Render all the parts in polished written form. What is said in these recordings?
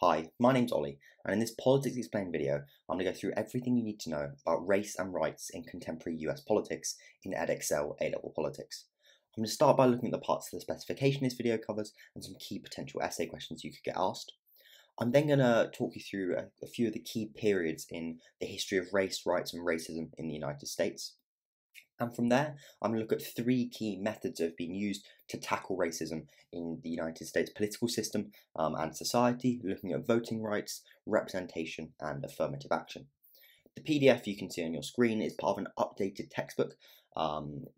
Hi, my name's Ollie, and in this Politics Explained video, I'm going to go through everything you need to know about race and rights in contemporary US politics in edXL A-Level Politics. I'm going to start by looking at the parts of the specification this video covers and some key potential essay questions you could get asked. I'm then going to talk you through a few of the key periods in the history of race, rights and racism in the United States. And from there, I'm going to look at three key methods that have been used to tackle racism in the United States political system and society, looking at voting rights, representation, and affirmative action. The PDF you can see on your screen is part of an updated textbook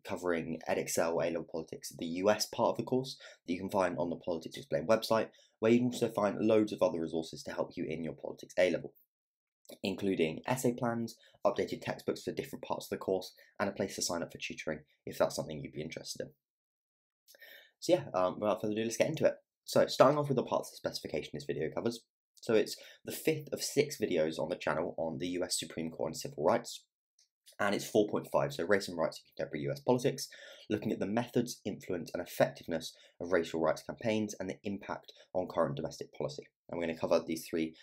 covering edXL A-Level Politics, the US part of the course, that you can find on the Politics Explained website, where you can also find loads of other resources to help you in your Politics A-Level, including essay plans, updated textbooks for different parts of the course, and a place to sign up for tutoring if that's something you'd be interested in. So yeah, without further ado, let's get into it. So starting off with the parts of the specification this video covers. So it's the fifth of 6 videos on the channel on the US Supreme Court and civil rights, and it's 4.5, so race and rights in contemporary US politics, looking at the methods, influence and effectiveness of racial rights campaigns and the impact on current domestic policy. And we're going to cover these three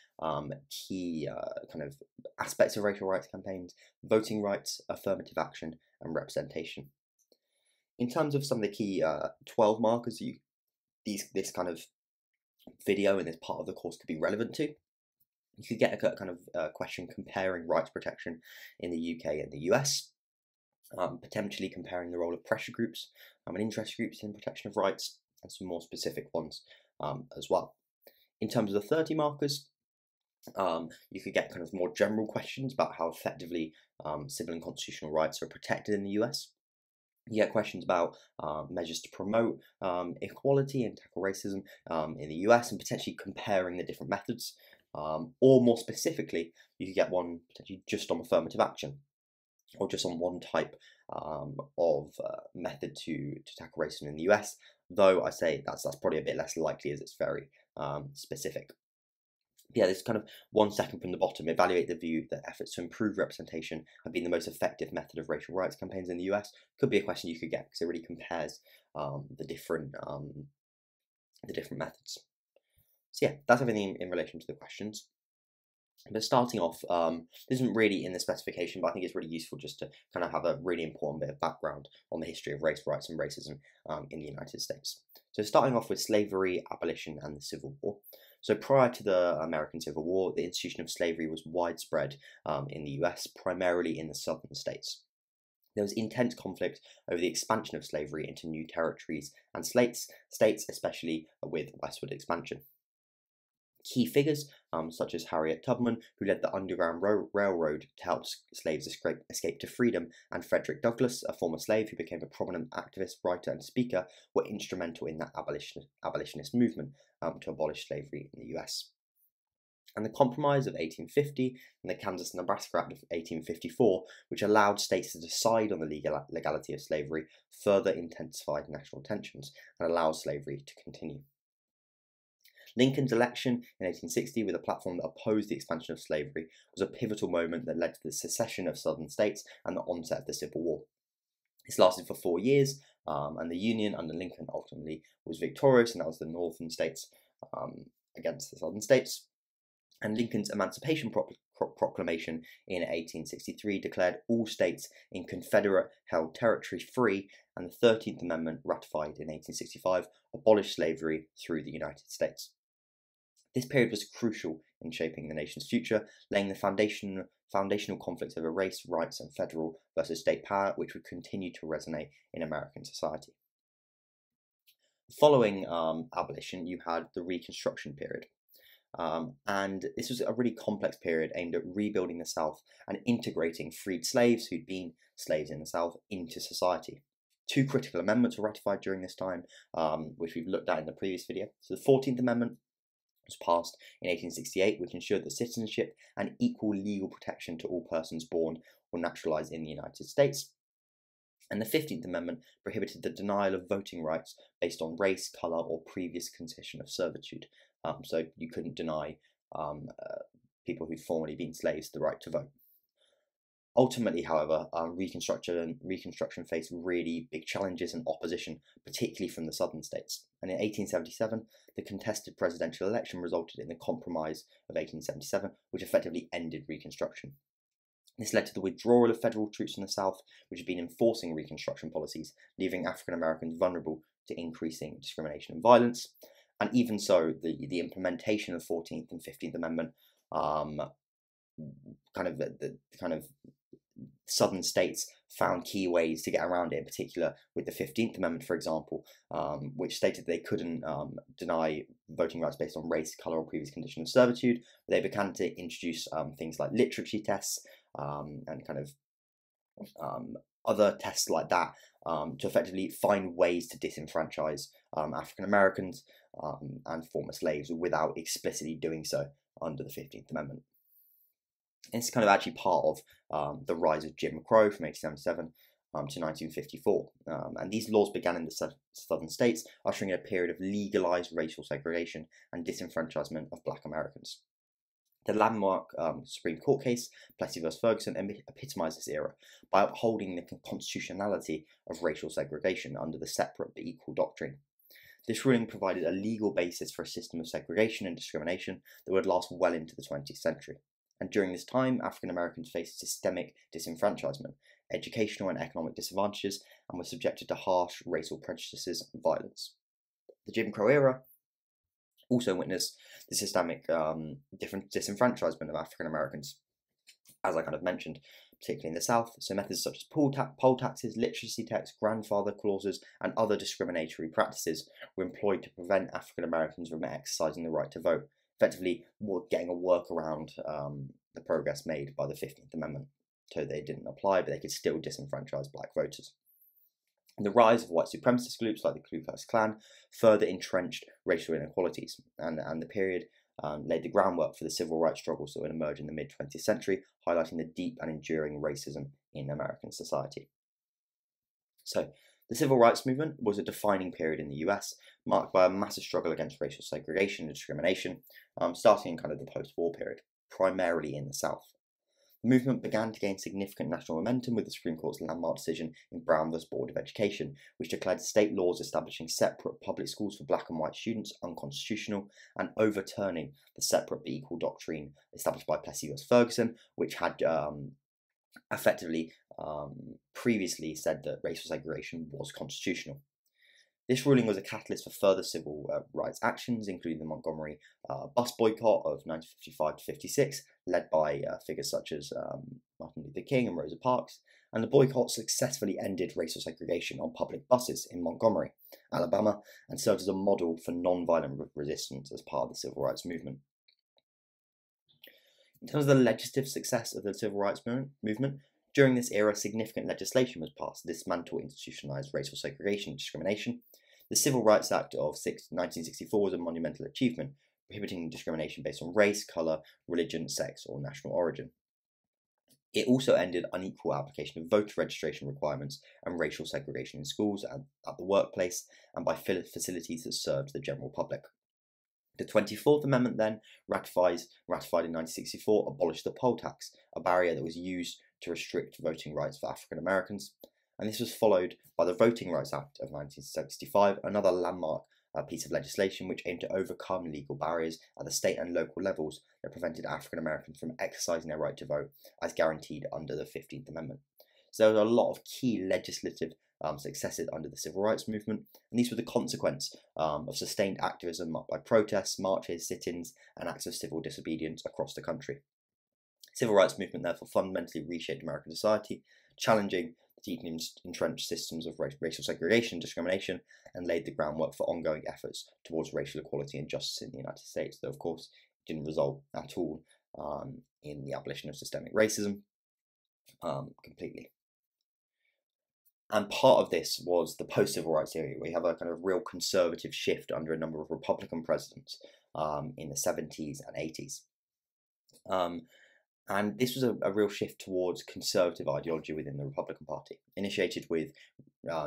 key kind of aspects of racial rights campaigns: voting rights, affirmative action and representation. In terms of some of the key 12 markers this kind of video and this part of the course could be relevant to, you could get a kind of question comparing rights protection in the UK and the US, potentially comparing the role of pressure groups and interest groups in protection of rights, and some more specific ones as well. In terms of the 30 markers, you could get kind of more general questions about how effectively civil and constitutional rights are protected in the US. You get questions about measures to promote equality and tackle racism in the US, and potentially comparing the different methods. Or more specifically, you could get one potentially just on affirmative action, or just on one type of method to tackle racism in the US, though I say that's probably a bit less likely as it's very specific. Yeah, this kind of 1 second from the bottom, evaluate the view that efforts to improve representation have been the most effective method of racial rights campaigns in the US. Could be a question you could get because it really compares the different methods. So yeah, that's everything in relation to the questions. But starting off, this isn't really in the specification, but I think it's really useful just to kind of have a really important bit of background on the history of race, rights and racism in the United States. So starting off with slavery, abolition and the Civil War. So prior to the American Civil War, the institution of slavery was widespread in the US, primarily in the southern states. There was intense conflict over the expansion of slavery into new territories and states, especially with westward expansion. Key figures, such as Harriet Tubman, who led the Underground Railroad to help slaves escape to freedom, and Frederick Douglass, a former slave who became a prominent activist, writer and speaker, were instrumental in that abolitionist movement to abolish slavery in the US. And the Compromise of 1850 and the Kansas-Nebraska Act of 1854, which allowed states to decide on the legality of slavery, further intensified national tensions and allowed slavery to continue. Lincoln's election in 1860, with a platform that opposed the expansion of slavery, was a pivotal moment that led to the secession of southern states and the onset of the Civil War. This lasted for 4 years, and the Union under Lincoln ultimately was victorious, and that was the northern states against the southern states. And Lincoln's Emancipation Proclamation in 1863 declared all states in Confederate-held territory free, and the 13th Amendment, ratified in 1865, abolished slavery through the United States. This period was crucial in shaping the nation's future, laying the foundational conflicts over race, rights and federal versus state power, which would continue to resonate in American society. Following abolition, you had the Reconstruction period. And this was a really complex period aimed at rebuilding the South and integrating freed slaves who'd been slaves in the South into society. 2 critical amendments were ratified during this time, which we've looked at in the previous video. So the 14th Amendment was passed in 1868, which ensured that citizenship and equal legal protection to all persons born or naturalized in the United States. And the 15th Amendment prohibited the denial of voting rights based on race, colour or previous condition of servitude. So you couldn't deny people who'd formerly been slaves the right to vote. Ultimately, however, Reconstruction faced really big challenges and opposition, particularly from the southern states. And in 1877, the contested presidential election resulted in the Compromise of 1877, which effectively ended Reconstruction. This led to the withdrawal of federal troops in the South, which had been enforcing Reconstruction policies, leaving African Americans vulnerable to increasing discrimination and violence. And even so, the implementation of 14th and 15th Amendment, the southern states found key ways to get around it, in particular with the 15th Amendment, for example, which stated they couldn't deny voting rights based on race, colour, or previous condition of servitude. They began to introduce things like literacy tests and other tests like that to effectively find ways to disenfranchise African Americans and former slaves without explicitly doing so under the 15th Amendment. It's kind of actually part of the rise of Jim Crow from 1877 to 1954. And these laws began in the southern states, ushering in a period of legalised racial segregation and disenfranchisement of black Americans. The landmark Supreme Court case, Plessy v. Ferguson, epitomised this era by upholding the constitutionality of racial segregation under the separate but equal doctrine. This ruling provided a legal basis for a system of segregation and discrimination that would last well into the 20th century. And during this time, African Americans faced systemic disenfranchisement, educational and economic disadvantages, and were subjected to harsh racial prejudices and violence. The Jim Crow era also witnessed the systemic disenfranchisement of African Americans, as I kind of mentioned, particularly in the South. So methods such as poll taxes, literacy tests, grandfather clauses, and other discriminatory practices were employed to prevent African Americans from exercising the right to vote, effectively getting a workaround the progress made by the 15th Amendment. So they didn't apply, but they could still disenfranchise black voters. And the rise of white supremacist groups like the Ku Klux Klan further entrenched racial inequalities, and the period laid the groundwork for the civil rights struggles that would emerge in the mid-20th century, highlighting the deep and enduring racism in American society. So, the civil rights movement was a defining period in the US, marked by a massive struggle against racial segregation and discrimination, starting in kind of the post-war period, primarily in the South. The movement began to gain significant national momentum with the Supreme Court's landmark decision in Brown v. Board of Education, which declared state laws establishing separate public schools for black and white students unconstitutional, and overturning the separate but equal doctrine established by Plessy v. Ferguson, which had effectively previously said that racial segregation was constitutional. This ruling was a catalyst for further civil rights actions, including the Montgomery bus boycott of 1955 to 56, led by figures such as Martin Luther King and Rosa Parks, and the boycott successfully ended racial segregation on public buses in Montgomery, Alabama, and served as a model for non-violent resistance as part of the civil rights movement. In terms of the legislative success of the civil rights movement, during this era, significant legislation was passed to dismantle institutionalized racial segregation and discrimination. The Civil Rights Act of 1964 was a monumental achievement, prohibiting discrimination based on race, colour, religion, sex, or national origin. It also ended unequal application of voter registration requirements and racial segregation in schools and at the workplace, and by facilities that served the general public. The 24th Amendment then, ratified in 1964, abolished the poll tax, a barrier that was used to restrict voting rights for African Americans, and this was followed by the Voting Rights Act of 1965, another landmark piece of legislation which aimed to overcome legal barriers at the state and local levels that prevented African Americans from exercising their right to vote as guaranteed under the 15th Amendment. So there was a lot of key legislative successes under the civil rights movement, and these were the consequence of sustained activism marked by protests, marches, sit-ins, and acts of civil disobedience across the country. The civil rights movement therefore fundamentally reshaped American society, challenging the deeply entrenched systems of racial segregation and discrimination, and laid the groundwork for ongoing efforts towards racial equality and justice in the United States, though of course it didn't result at all in the abolition of systemic racism completely. And part of this was the post-civil rights era. We have a kind of real conservative shift under a number of Republican presidents in the 70s and 80s. And this was a real shift towards conservative ideology within the Republican Party, initiated with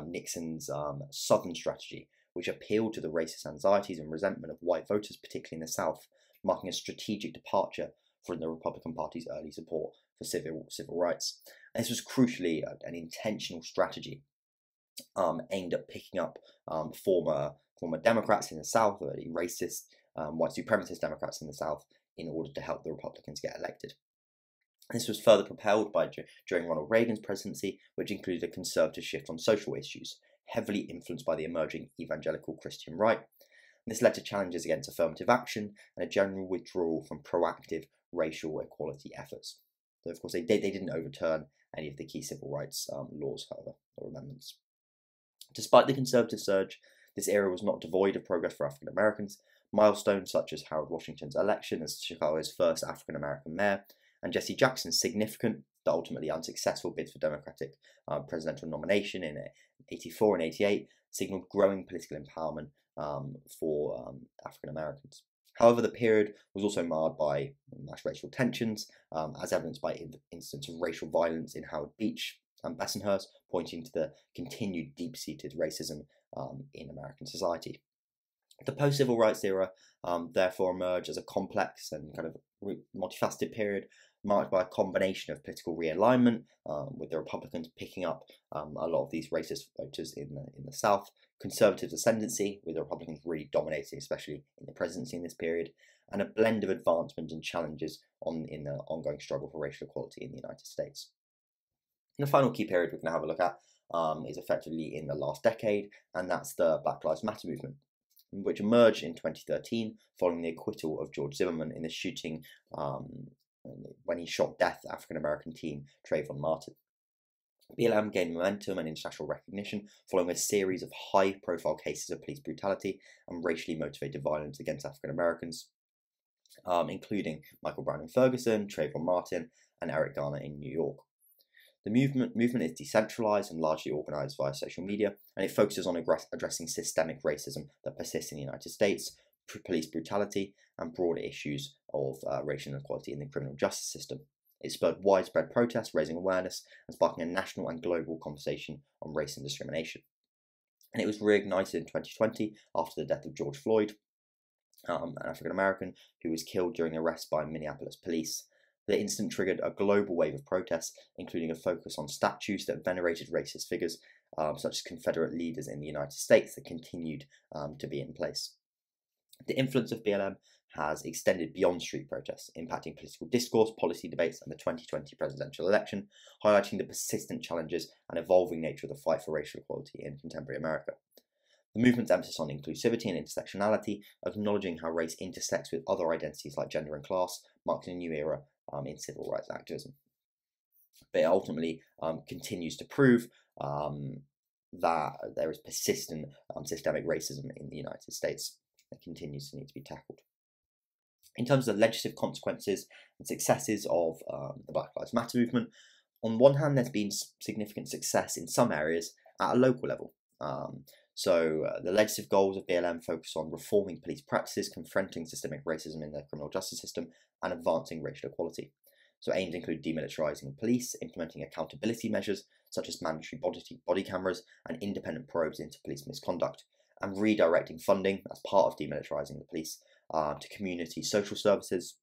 Nixon's Southern strategy, which appealed to the racist anxieties and resentment of white voters, particularly in the South, marking a strategic departure from the Republican Party's early support for civil rights. And this was crucially an intentional strategy aimed at picking up former Democrats in the South, early racist, white supremacist Democrats in the South, in order to help the Republicans get elected. This was further propelled by during Ronald Reagan's presidency, which included a conservative shift on social issues, heavily influenced by the emerging evangelical Christian right. This led to challenges against affirmative action and a general withdrawal from proactive racial equality efforts. So, of course, they didn't overturn any of the key civil rights laws, however, or amendments. Despite the conservative surge, this era was not devoid of progress for African Americans. Milestones such as Harold Washington's election as Chicago's first African American mayor, and Jesse Jackson's significant, but ultimately unsuccessful bids for Democratic presidential nomination in '84 and '88 signaled growing political empowerment for African Americans. However, the period was also marred by mass racial tensions, as evidenced by incidents of racial violence in Howard Beach and Bensonhurst, pointing to the continued deep-seated racism in American society. The post-civil rights era therefore emerged as a complex and kind of multifaceted period marked by a combination of political realignment, with the Republicans picking up a lot of these racist voters in the South, conservative ascendancy, with the Republicans really dominating, especially in the presidency in this period, and a blend of advancement and challenges in the ongoing struggle for racial equality in the United States. And the final key period we're going to have a look at is effectively in the last decade, and that's the Black Lives Matter movement, which emerged in 2013 following the acquittal of George Zimmerman in the shooting when he shot death African-American teen Trayvon Martin. BLM gained momentum and international recognition following a series of high-profile cases of police brutality and racially motivated violence against African-Americans, including Michael Brown in Ferguson, Trayvon Martin, and Eric Garner in New York. The movement is decentralized and largely organized via social media, and it focuses on addressing systemic racism that persists in the United States, police brutality, and broader issues of racial inequality in the criminal justice system. It spurred widespread protests, raising awareness and sparking a national and global conversation on race and discrimination. And it was reignited in 2020 after the death of George Floyd, an African American who was killed during arrest by Minneapolis police. The incident triggered a global wave of protests, including a focus on statues that venerated racist figures, such as Confederate leaders in the United States, that continued to be in place. The influence of BLM has extended beyond street protests, impacting political discourse, policy debates, and the 2020 presidential election, highlighting the persistent challenges and evolving nature of the fight for racial equality in contemporary America. The movement's emphasis on inclusivity and intersectionality, acknowledging how race intersects with other identities like gender and class, marks a new era in civil rights activism. But it ultimately continues to prove that there is persistent systemic racism in the United States that continues to need to be tackled. In terms of the legislative consequences and successes of the Black Lives Matter movement, on one hand, there's been significant success in some areas at a local level. The legislative goals of BLM focus on reforming police practices, confronting systemic racism in the criminal justice system, and advancing racial equality. So aims include demilitarizing police, implementing accountability measures such as mandatory body cameras and independent probes into police misconduct, and redirecting funding as part of demilitarizing the police to community social services.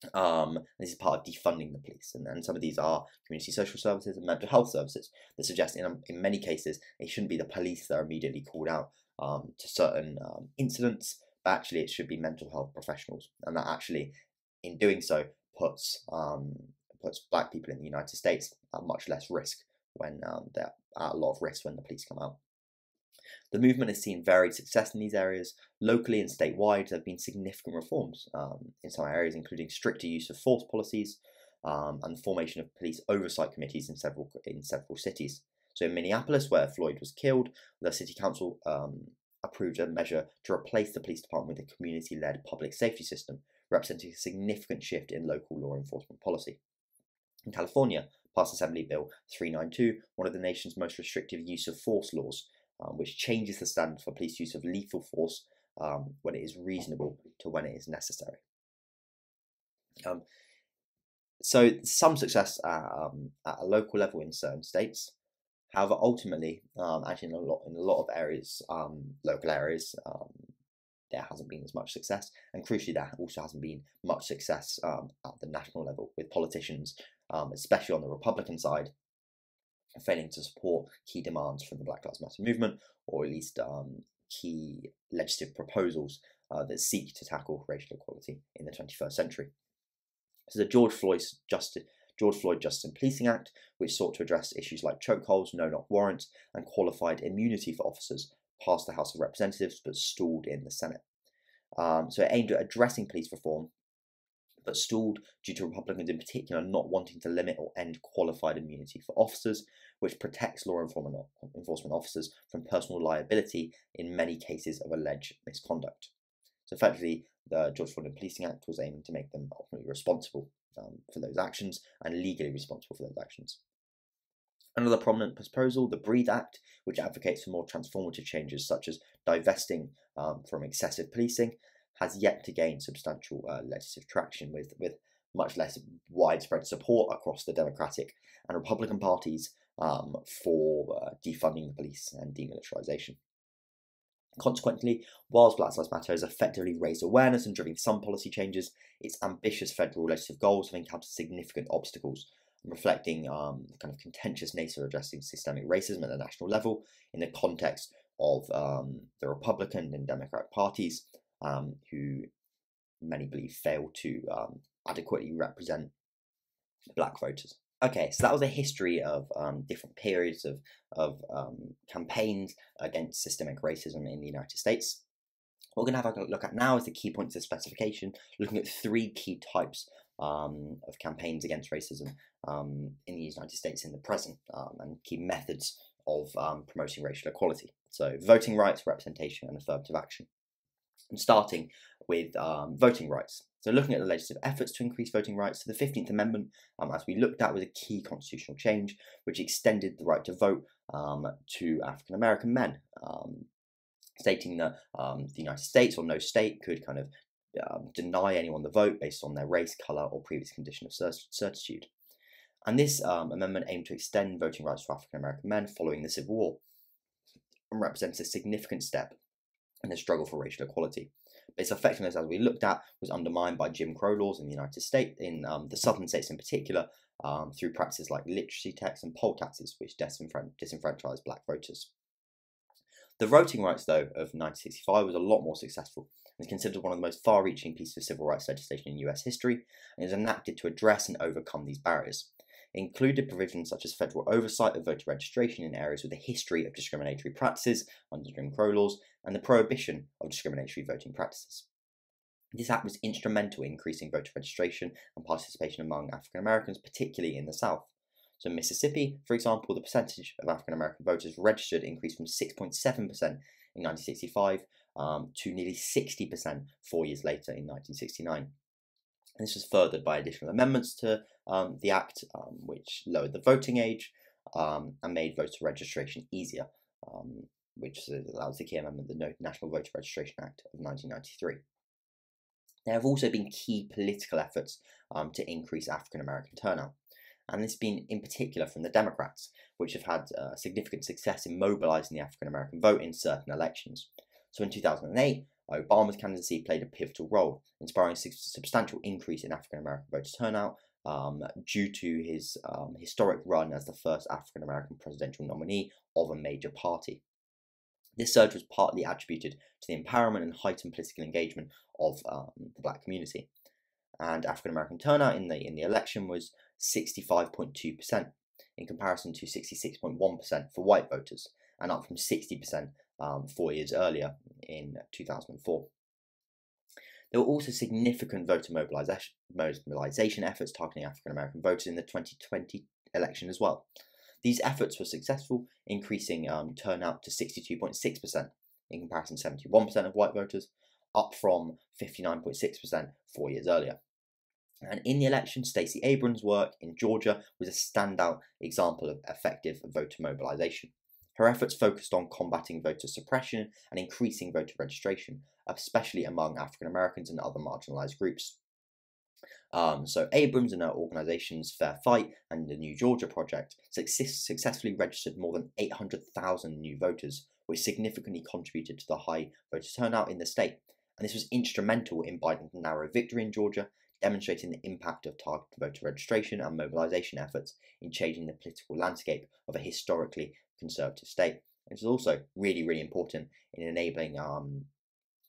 This is part of defunding the police, and some of these are community social services and mental health services that suggest in many cases it shouldn't be the police that are immediately called out to certain incidents, but actually it should be mental health professionals, and that actually in doing so puts black people in the United States at much less risk when they're at a lot of risk when the police come out. The movement has seen varied success in these areas. Locally and statewide, there have been significant reforms in some areas, including stricter use of force policies and the formation of police oversight committees in several cities. So in Minneapolis, where Floyd was killed, the city council approved a measure to replace the police department with a community-led public safety system, representing a significant shift in local law enforcement policy. In California, passed Assembly Bill 392, one of the nation's most restrictive use of force laws, which changes the standard for police use of lethal force when it is reasonable to when it is necessary. So some success at a local level in certain states. However, ultimately, actually in a lot of areas, local areas, there hasn't been as much success, and crucially there also hasn't been much success at the national level, with politicians, especially on the Republican side, failing to support key demands from the Black Lives Matter movement, or at least key legislative proposals that seek to tackle racial equality in the 21st century. So the George Floyd Justice and Policing Act, which sought to address issues like chokeholds, no-knock warrants, and qualified immunity for officers, passed the House of Representatives but stalled in the Senate. So it aimed at addressing police reform, but stalled due to Republicans in particular not wanting to limit or end qualified immunity for officers, which protects law enforcement officers from personal liability in many cases of alleged misconduct. So effectively, the George Floyd and Policing Act was aiming to make them ultimately responsible for those actions and legally responsible for those actions. Another prominent proposal, the Breathe Act, which advocates for more transformative changes such as divesting from excessive policing, has yet to gain substantial legislative traction, with much less widespread support across the Democratic and Republican parties for defunding the police and demilitarization. Consequently, whilst Black Lives Matter has effectively raised awareness and driven some policy changes, its ambitious federal legislative goals have encountered significant obstacles, reflecting the kind of contentious nature of addressing systemic racism at the national level in the context of the Republican and Democratic parties, who many believe fail to adequately represent black voters. Okay, so that was a history of different periods of campaigns against systemic racism in the United States. What we're going to have a look at now is the key points of specification, looking at 3 key types of campaigns against racism in the United States in the present, and key methods of promoting racial equality. So voting rights, representation, and affirmative action. And starting with voting rights. So looking at the legislative efforts to increase voting rights, so the 15th Amendment, as we looked at, was a key constitutional change which extended the right to vote to African American men, stating that the United States or no state could kind of deny anyone the vote based on their race, colour, or previous condition of certitude. And this amendment aimed to extend voting rights for African American men following the Civil War, and represents a significant step in the struggle for racial equality. But its effectiveness, as we looked at, was undermined by Jim Crow laws in the United States, in the southern states in particular, through practices like literacy tax and poll taxes, which disenfranchised black voters. The voting rights, though, of 1965 was a lot more successful and is considered one of the most far-reaching pieces of civil rights legislation in US history, and is enacted to address and overcome these barriers. It included provisions such as federal oversight of voter registration in areas with a history of discriminatory practices under Jim Crow laws, and the prohibition of discriminatory voting practices. This act was instrumental in increasing voter registration and participation among African Americans, particularly in the South. So in Mississippi, for example, the percentage of African American voters registered increased from 6.7% in 1965 to nearly 60% 4 years later in 1969. And this was furthered by additional amendments to the Act, which lowered the voting age and made voter registration easier, which was the key amendment, the National Voter Registration Act of 1993. There have also been key political efforts to increase African American turnout, and this has been in particular from the Democrats, which have had significant success in mobilising the African American vote in certain elections. So in 2008, Obama's candidacy played a pivotal role, inspiring a substantial increase in African American voter turnout due to his historic run as the first African American presidential nominee of a major party. This surge was partly attributed to the empowerment and heightened political engagement of the black community. And African American turnout in the election was 65.2%, in comparison to 66.1% for white voters, and up from 60% 4 years earlier in 2004. There were also significant voter mobilisation efforts targeting African American voters in the 2020 election as well. These efforts were successful, increasing turnout to 62.6%, in comparison to 71% of white voters, up from 59.6% 4 years earlier. And in the election, Stacey Abrams' work in Georgia was a standout example of effective voter mobilisation. Her efforts focused on combating voter suppression and increasing voter registration, especially among African Americans and other marginalised groups. So Abrams and her organisations Fair Fight and the New Georgia Project successfully registered more than 800,000 new voters, which significantly contributed to the high voter turnout in the state, And this was instrumental in Biden's narrow victory in Georgia, demonstrating the impact of targeted voter registration and mobilization efforts in changing the political landscape of a historically conservative state. It was also really, really important in enabling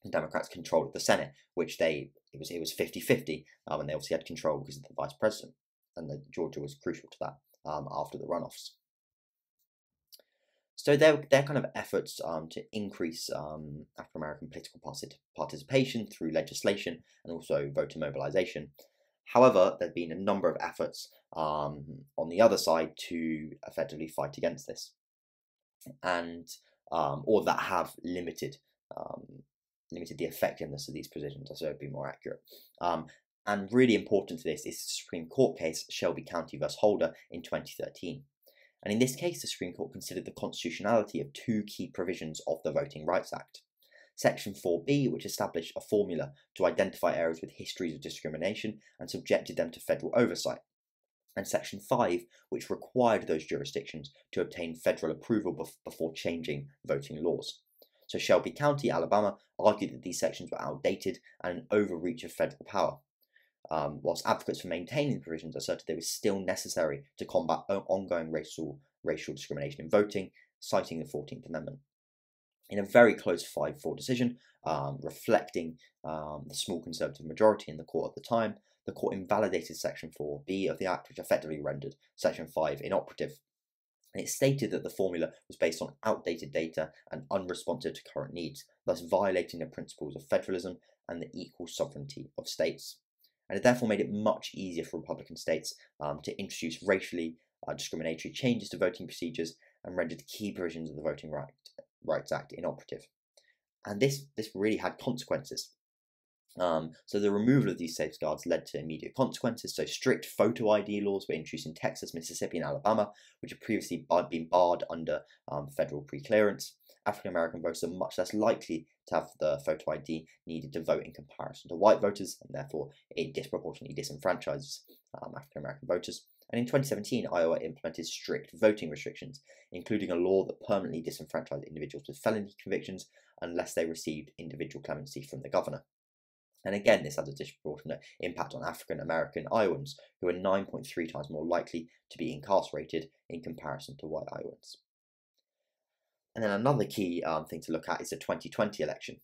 Democrats control of the Senate, which it was 50-50, and they obviously had control because of the vice president, and Georgia was crucial to that after the runoffs. So their kind of efforts to increase African American political participation through legislation and also voter mobilization. However, there have been a number of efforts on the other side to effectively fight against this, and or that have limited the effectiveness of these provisions, so it'd be more accurate. And really important to this is the Supreme Court case Shelby County v. Holder in 2013. And in this case, the Supreme Court considered the constitutionality of two key provisions of the Voting Rights Act. Section 4B, which established a formula to identify areas with histories of discrimination and subjected them to federal oversight. And Section 5, which required those jurisdictions to obtain federal approval before changing voting laws. So Shelby County, Alabama, argued that these sections were outdated and an overreach of federal power, whilst advocates for maintaining the provisions asserted they were still necessary to combat ongoing racial discrimination in voting, citing the 14th Amendment. In a very close 5-4 decision, reflecting the small conservative majority in the court at the time, the court invalidated Section 4B of the Act, which effectively rendered Section 5 inoperative. And it stated that the formula was based on outdated data and unresponsive to current needs, thus violating the principles of federalism and the equal sovereignty of states. And it therefore made it much easier for Republican states to introduce racially discriminatory changes to voting procedures and rendered key provisions of the Voting Rights Act inoperative. And this really had consequences. So the removal of these safeguards led to immediate consequences. So strict photo ID laws were introduced in Texas, Mississippi, and Alabama, which had previously been barred under federal pre-clearance. African American voters are much less likely to have the photo ID needed to vote in comparison to white voters, and therefore it disproportionately disenfranchises African American voters. And in 2017, Iowa implemented strict voting restrictions, including a law that permanently disenfranchised individuals with felony convictions unless they received individual clemency from the governor. And again, this has a disproportionate impact on African American Iowans, who are 9.3 times more likely to be incarcerated in comparison to white Iowans. And then another key thing to look at is the 2020 election,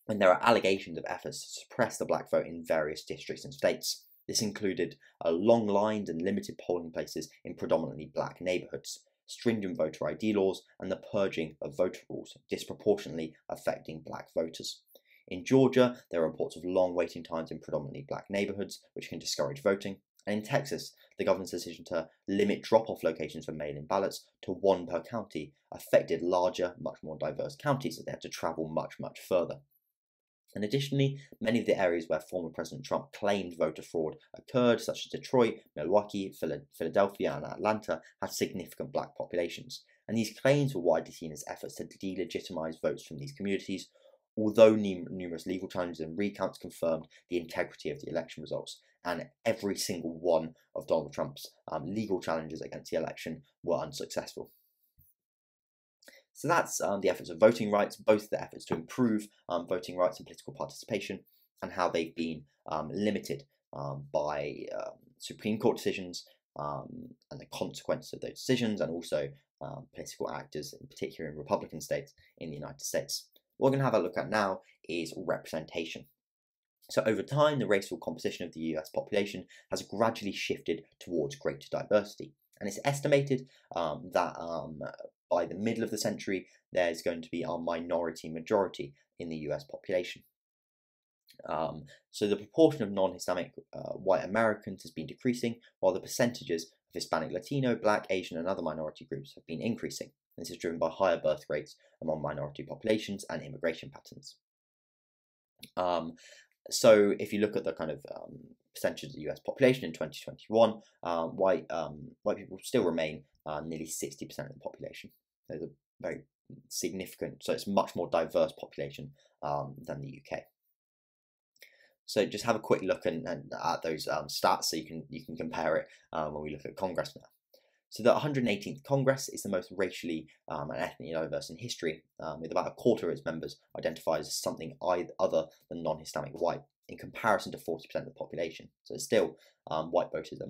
when there are allegations of efforts to suppress the black vote in various districts and states. This included long lines and limited polling places in predominantly black neighbourhoods, stringent voter ID laws, and the purging of voter rolls, disproportionately affecting black voters. In Georgia, there are reports of long waiting times in predominantly black neighbourhoods, which can discourage voting. And in Texas, the governor's decision to limit drop-off locations for mail-in ballots to 1 per county affected larger, much more diverse counties, that they had to travel much, much further. And additionally, many of the areas where former President Trump claimed voter fraud occurred, such as Detroit, Milwaukee, Philadelphia, and Atlanta, had significant black populations. And these claims were widely seen as efforts to delegitimize votes from these communities, although numerous legal challenges and recounts confirmed the integrity of the election results. And every single one of Donald Trump's legal challenges against the election were unsuccessful. So that's the efforts of voting rights, both the efforts to improve voting rights and political participation, and how they've been limited by Supreme Court decisions and the consequences of those decisions, and also political actors, in particular in Republican states in the United States. What we're going to have a look at now is representation. So over time, the racial composition of the US population has gradually shifted towards greater diversity. And it's estimated that by the middle of the century, there's going to be a minority majority in the US population. So the proportion of non-Hispanic white Americans has been decreasing, while the percentages of Hispanic, Latino, Black, Asian, and other minority groups have been increasing. This is driven by higher birth rates among minority populations and immigration patterns. So if you look at the kind of percentage of the US population in 2021, white people still remain nearly 60% of the population. There's a very significant, so it's a much more diverse population than the UK. So just have a quick look at those stats, so you can compare it when we look at Congress now. So the 118th Congress is the most racially and ethnically diverse in history, with about a quarter of its members identified as something other than non-Hispanic white, in comparison to 40% of the population. So still, white voters are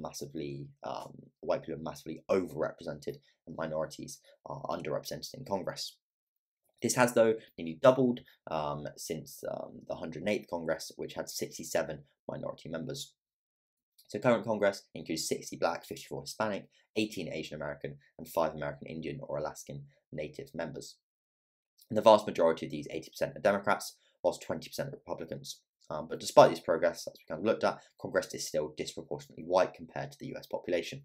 white people are massively overrepresented, and minorities are underrepresented in Congress. This has, though, nearly doubled since the 108th Congress, which had 67 minority members. So current Congress includes 60 Black, 54 Hispanic, 18 Asian American, and 5 American Indian or Alaskan Native members. And the vast majority of these, 80%, are Democrats, whilst 20% are Republicans. But despite this progress, as we kind of looked at, Congress is still disproportionately white compared to the US population.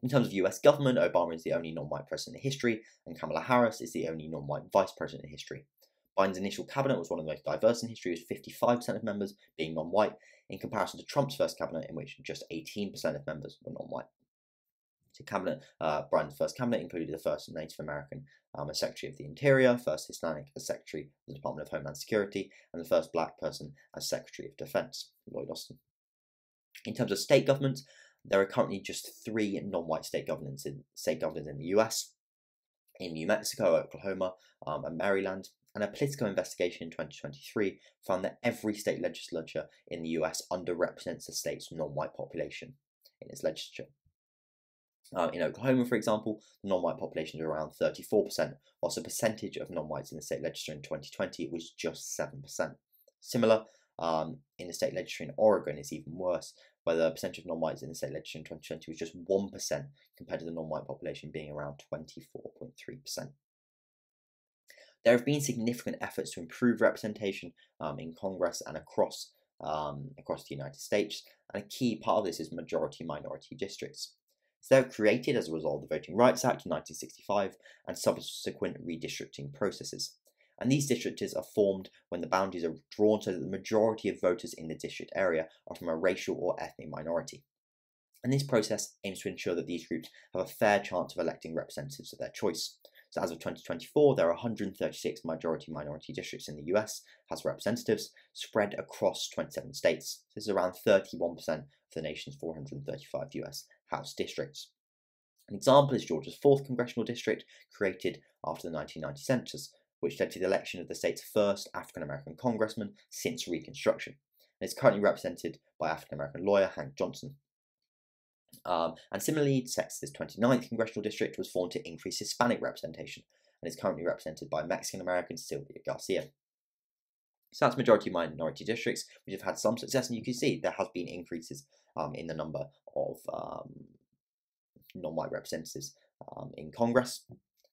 In terms of US government, Obama is the only non-white president in history, and Kamala Harris is the only non-white vice president in history. Biden's initial cabinet was one of the most diverse in history, with 55% of members being non-white, in comparison to Trump's first cabinet, in which just 18% of members were non-white. So Biden's first cabinet included the first Native American as Secretary of the Interior, first Hispanic as Secretary of the Department of Homeland Security, and the first Black person as Secretary of Defense, Lloyd Austin. In terms of state governments, there are currently just 3 non-white state governors in the US, in New Mexico, Oklahoma, and Maryland. And a political investigation in 2023 found that every state legislature in the US underrepresents the state's non-white population in its legislature. In Oklahoma, for example, the non-white population is around 34%, whilst the percentage of non-whites in the state legislature in 2020 was just 7%. Similar, in the state legislature in Oregon is even worse, where the percentage of non-whites in the state legislature in 2020 was just 1% compared to the non-white population being around 24.3%. There have been significant efforts to improve representation in Congress and across the United States, and a key part of this is majority-minority districts. So they were created as a result of the Voting Rights Act of 1965 and subsequent redistricting processes. And these districts are formed when the boundaries are drawn so that the majority of voters in the district area are from a racial or ethnic minority. And this process aims to ensure that these groups have a fair chance of electing representatives of their choice. So as of 2024, there are 136 majority-minority districts in the US House of Representatives, spread across 27 states. This is around 31% of the nation's 435 US House districts. An example is Georgia's 4th Congressional District, created after the 1990 census, which led to the election of the state's first African-American congressman since Reconstruction. And it's currently represented by African-American lawyer Hank Johnson. And similarly, Texas' 29th Congressional District was formed to increase Hispanic representation, and is currently represented by Mexican-American Sylvia Garcia. So that's majority-minority districts, which have had some success, and you can see there has been increases in the number of non-white representatives in Congress.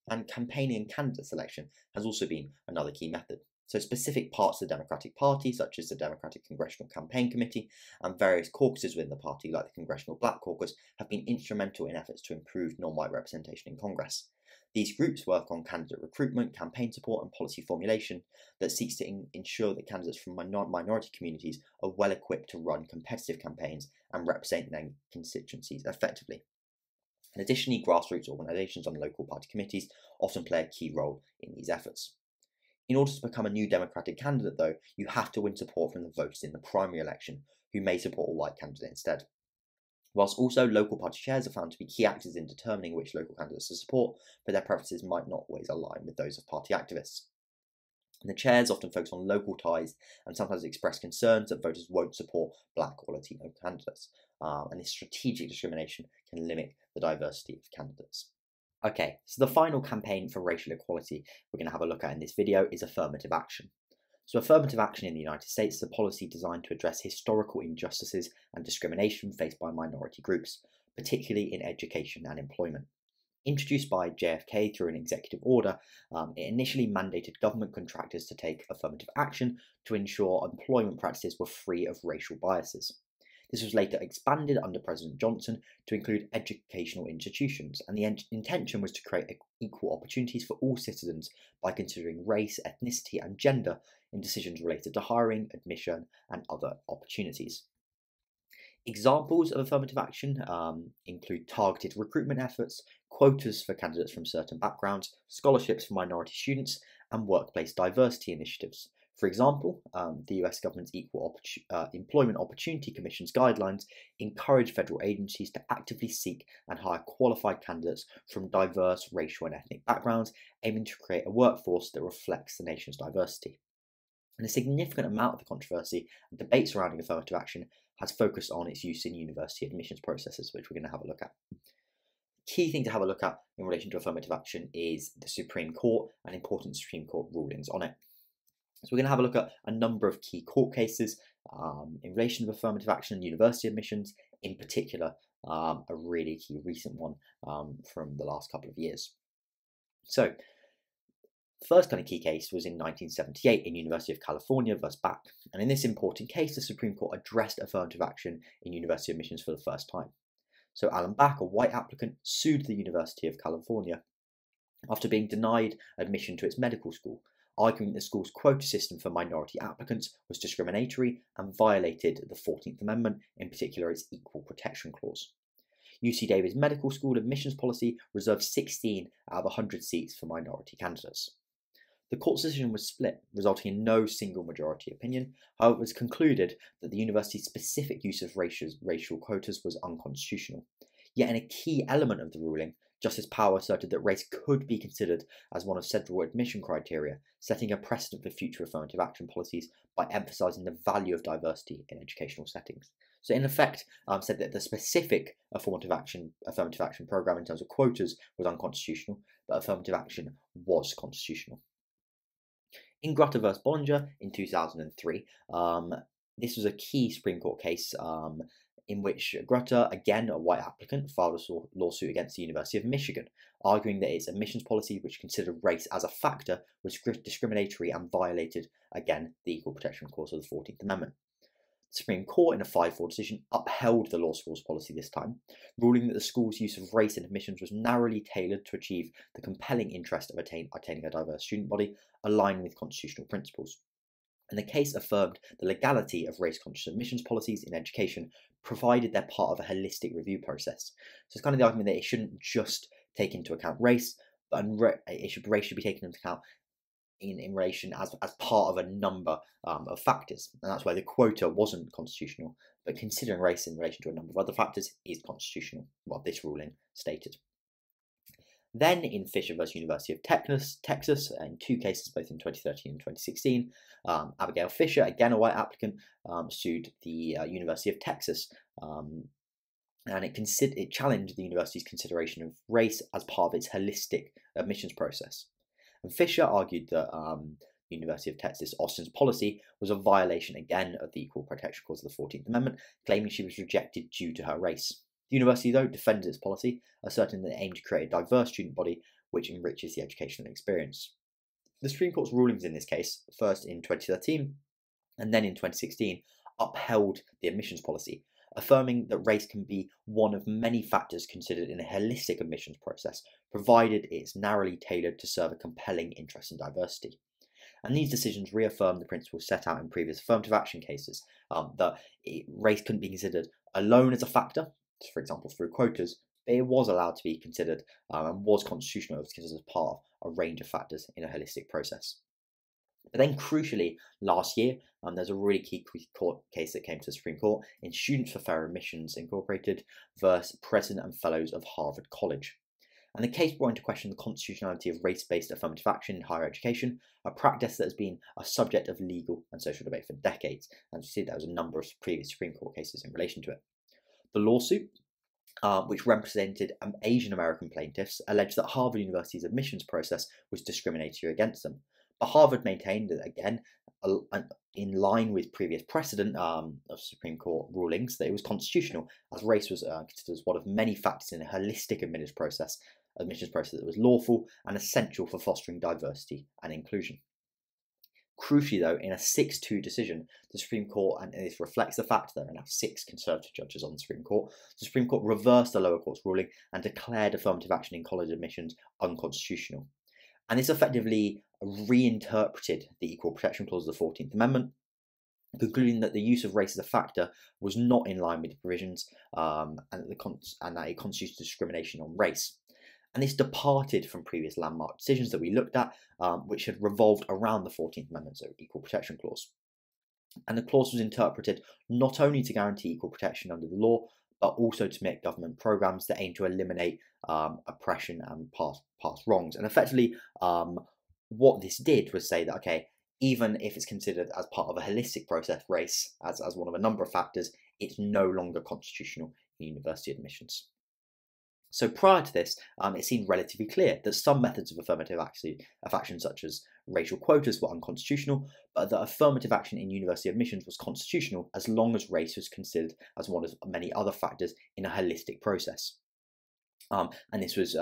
And campaigning and candidate selection has also been another key method. So specific parts of the Democratic Party, such as the Democratic Congressional Campaign Committee and various caucuses within the party, like the Congressional Black Caucus, have been instrumental in efforts to improve non-white representation in Congress. These groups work on candidate recruitment, campaign support and policy formulation that seeks to ensure that candidates from minority communities are well equipped to run competitive campaigns and represent their constituencies effectively. And additionally, grassroots organisations and local party committees often play a key role in these efforts. In order to become a new Democratic candidate, though, you have to win support from the voters in the primary election, who may support a white candidate instead. Whilst also local party chairs are found to be key actors in determining which local candidates to support, but their preferences might not always align with those of party activists. And the chairs often focus on local ties and sometimes express concerns that voters won't support Black or Latino candidates. And this strategic discrimination can limit the diversity of candidates. Okay, so the final campaign for racial equality we're going to have a look at in this video is affirmative action. So affirmative action in the United States is a policy designed to address historical injustices and discrimination faced by minority groups, particularly in education and employment. Introduced by JFK through an executive order, it initially mandated government contractors to take affirmative action to ensure employment practices were free of racial biases. This was later expanded under President Johnson to include educational institutions, and the intention was to create equal opportunities for all citizens by considering race, ethnicity, and gender in decisions related to hiring, admission, and other opportunities. Examples of affirmative action include targeted recruitment efforts, quotas for candidates from certain backgrounds, scholarships for minority students, and workplace diversity initiatives. For example, the US government's Employment Opportunity Commission's guidelines encourage federal agencies to actively seek and hire qualified candidates from diverse racial and ethnic backgrounds, aiming to create a workforce that reflects the nation's diversity. And a significant amount of the controversy and debate surrounding affirmative action has focused on its use in university admissions processes, which we're going to have a look at. Key thing to have a look at in relation to affirmative action is the Supreme Court and important Supreme Court rulings on it. So we're going to have a look at a number of key court cases in relation to affirmative action and university admissions, in particular a really key recent one from the last couple of years. So first kind of key case was in 1978 in University of California versus Back, and in this important case the Supreme Court addressed affirmative action in university admissions for the first time. So Alan Back, a white applicant, sued the University of California after being denied admission to its medical school, arguing the school's quota system for minority applicants was discriminatory and violated the 14th Amendment, in particular its Equal Protection Clause. UC Davis Medical School admissions policy reserved 16 out of 100 seats for minority candidates. The court's decision was split, resulting in no single majority opinion. However, it was concluded that the university's specific use of racial quotas was unconstitutional. Yet in a key element of the ruling, Justice Power asserted that race could be considered as one of several admission criteria, setting a precedent for future affirmative action policies by emphasising the value of diversity in educational settings. So in effect, said that the specific affirmative action programme in terms of quotas was unconstitutional, but affirmative action was constitutional. In Grutter vs. Bollinger in 2003, this was a key Supreme Court case in which Grutter, again a white applicant, filed a lawsuit against the University of Michigan, arguing that its admissions policy, which considered race as a factor, was discriminatory and violated, again, the Equal Protection Clause of the 14th Amendment. The Supreme Court, in a 5-4 decision, upheld the law school's policy this time, ruling that the school's use of race in admissions was narrowly tailored to achieve the compelling interest of attaining a diverse student body, aligned with constitutional principles. And the case affirmed the legality of race-conscious admissions policies in education, provided they're part of a holistic review process. So it's kind of the argument that it shouldn't just take into account race, but race should be taken into account in relation as part of a number of factors. And that's why the quota wasn't constitutional, but considering race in relation to a number of other factors is constitutional, what this ruling stated. Then in Fisher versus University of Texas, in 2 cases, both in 2013 and 2016, Abigail Fisher, again a white applicant, sued the University of Texas, and it challenged the university's consideration of race as part of its holistic admissions process. And Fisher argued that the University of Texas Austin's policy was a violation again of the Equal Protection Clause of the 14th Amendment, claiming she was rejected due to her race. The university, though, defended its policy, asserting that it aimed to create a diverse student body which enriches the educational experience. The Supreme Court's rulings in this case, first in 2013 and then in 2016, upheld the admissions policy, affirming that race can be one of many factors considered in a holistic admissions process, provided it's narrowly tailored to serve a compelling interest in diversity. And these decisions reaffirm the principles set out in previous affirmative action cases, that race couldn't be considered alone as a factor, for example through quotas, but it was allowed to be considered and was constitutional. It was considered as part of a range of factors in a holistic process. But then crucially, last year, there's a really key court case that came to the Supreme Court in Students for Fair Admissions Incorporated versus President and Fellows of Harvard College. And the case brought into question the constitutionality of race-based affirmative action in higher education, a practice that has been a subject of legal and social debate for decades. And you see there was a number of previous Supreme Court cases in relation to it. The lawsuit, which represented Asian American plaintiffs, alleged that Harvard University's admissions process was discriminatory against them. But Harvard maintained that, again, in line with previous precedent of Supreme Court rulings, that it was constitutional, as race was considered as one of many factors in a holistic admissions process that was lawful and essential for fostering diversity and inclusion. Crucially, though, in a 6-2 decision, the Supreme Court, and this reflects the fact that there are now 6 Conservative judges on the Supreme Court, the Supreme Court reversed the lower court's ruling and declared affirmative action in college admissions unconstitutional. And this effectively reinterpreted the Equal Protection Clause of the 14th Amendment, concluding that the use of race as a factor was not in line with the provisions and that it constitutes discrimination on race. And this departed from previous landmark decisions that we looked at, which had revolved around the 14th Amendment, so Equal Protection Clause. And the clause was interpreted not only to guarantee equal protection under the law, but also to make government programs that aim to eliminate oppression and past wrongs. And effectively, what this did was say that, okay, even if it's considered as part of a holistic process, race, as one of a number of factors, it's no longer constitutional in university admissions. So prior to this, it seemed relatively clear that some methods of affirmative action, such as racial quotas, were unconstitutional, but that affirmative action in university admissions was constitutional as long as race was considered as one of many other factors in a holistic process. And this was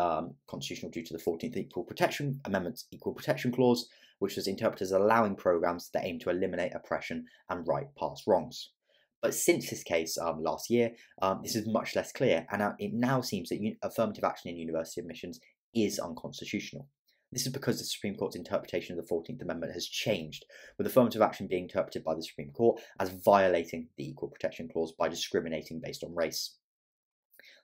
constitutional due to the 14th Equal Protection Amendment's Equal Protection Clause, which was interpreted as allowing programs that aim to eliminate oppression and right past wrongs. But since this case last year, this is much less clear, and it now seems that affirmative action in university admissions is unconstitutional. This is because the Supreme Court's interpretation of the 14th Amendment has changed, with affirmative action being interpreted by the Supreme Court as violating the Equal Protection Clause by discriminating based on race.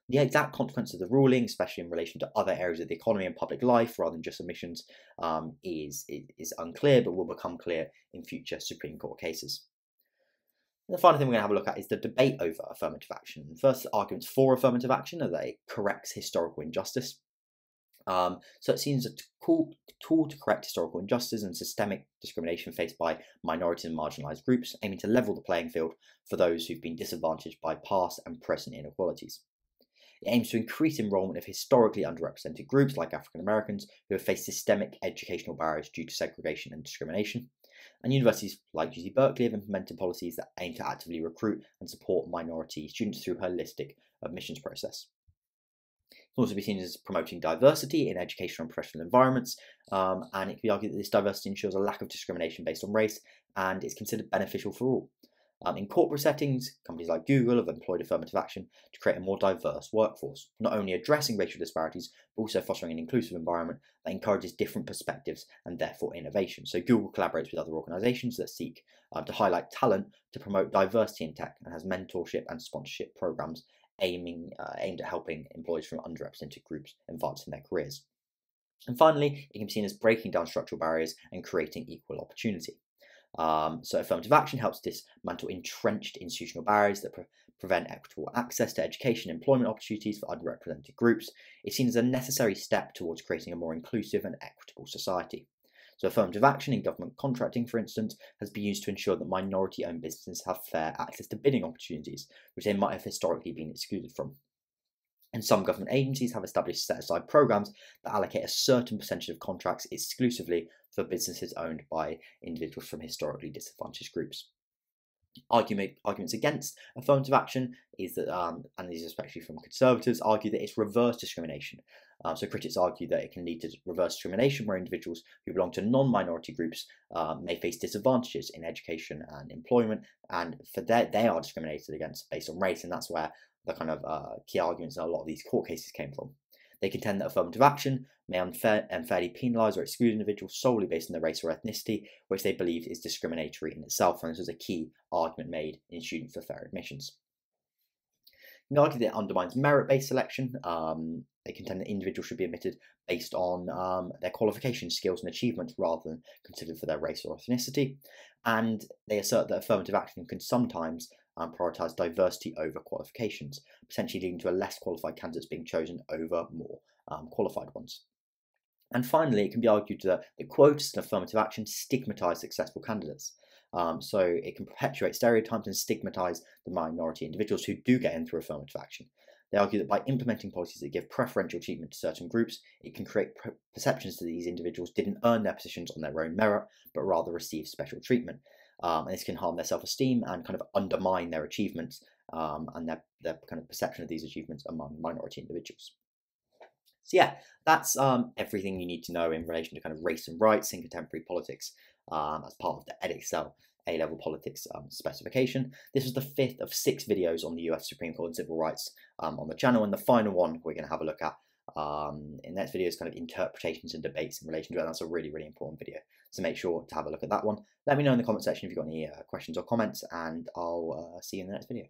The exact consequence of the ruling, especially in relation to other areas of the economy and public life rather than just admissions, is unclear, but will become clear in future Supreme Court cases. And the final thing we're going to have a look at is the debate over affirmative action. The first arguments for affirmative action are that it corrects historical injustice. So it seems a tool to correct historical injustice and systemic discrimination faced by minorities and marginalised groups, aiming to level the playing field for those who've been disadvantaged by past and present inequalities. It aims to increase enrolment of historically underrepresented groups like African Americans who have faced systemic educational barriers due to segregation and discrimination. And universities like UC Berkeley have implemented policies that aim to actively recruit and support minority students through a holistic admissions process. It can also be seen as promoting diversity in educational and professional environments, and it can be argued that this diversity ensures a lack of discrimination based on race and is considered beneficial for all. In corporate settings, companies like Google have employed affirmative action to create a more diverse workforce, not only addressing racial disparities, but also fostering an inclusive environment that encourages different perspectives and therefore innovation. So Google collaborates with other organisations that seek to highlight talent to promote diversity in tech and has mentorship and sponsorship programs aimed at helping employees from underrepresented groups advance in their careers. And finally, it can be seen as breaking down structural barriers and creating equal opportunity. So affirmative action helps dismantle entrenched institutional barriers that prevent equitable access to education and employment opportunities for underrepresented groups. It's seen as a necessary step towards creating a more inclusive and equitable society. So affirmative action in government contracting, for instance, has been used to ensure that minority-owned businesses have fair access to bidding opportunities, which they might have historically been excluded from. And some government agencies have established set-aside programs that allocate a certain percentage of contracts exclusively for businesses owned by individuals from historically disadvantaged groups. Arguments against affirmative action is that, and these especially from conservatives, argue that it's reverse discrimination. So critics argue that it can lead to reverse discrimination where individuals who belong to non-minority groups may face disadvantages in education and employment, and for that they are discriminated against based on race, and that's where the kind of key arguments in a lot of these court cases came from. They contend that affirmative action may unfairly penalise or exclude individuals solely based on their race or ethnicity, which they believe is discriminatory in itself, and this was a key argument made in Students for Fair Admissions. You can argue that it undermines merit-based selection. They contend that individuals should be admitted based on their qualifications, skills and achievements rather than considered for their race or ethnicity. And they assert that affirmative action can sometimes prioritise diversity over qualifications, potentially leading to a less qualified candidates being chosen over more qualified ones. And finally, it can be argued that the quotas and affirmative action stigmatise successful candidates. So it can perpetuate stereotypes and stigmatise the minority individuals who do get in through affirmative action. They argue that by implementing policies that give preferential treatment to certain groups, it can create perceptions that these individuals didn't earn their positions on their own merit, but rather received special treatment. And this can harm their self-esteem and kind of undermine their achievements and their kind of perception of these achievements among minority individuals. So yeah, that's everything you need to know in relation to kind of race and rights in contemporary politics as part of the Edexcel A-level politics specification. This was the 5th of 6 videos on the US Supreme Court and civil rights on the channel, and the final one we're going to have a look at in the next video is kind of interpretations and debates in relation to it. That's a really, really important video, so make sure to have a look at that one. Let me know in the comment section if you've got any questions or comments, and I'll see you in the next video.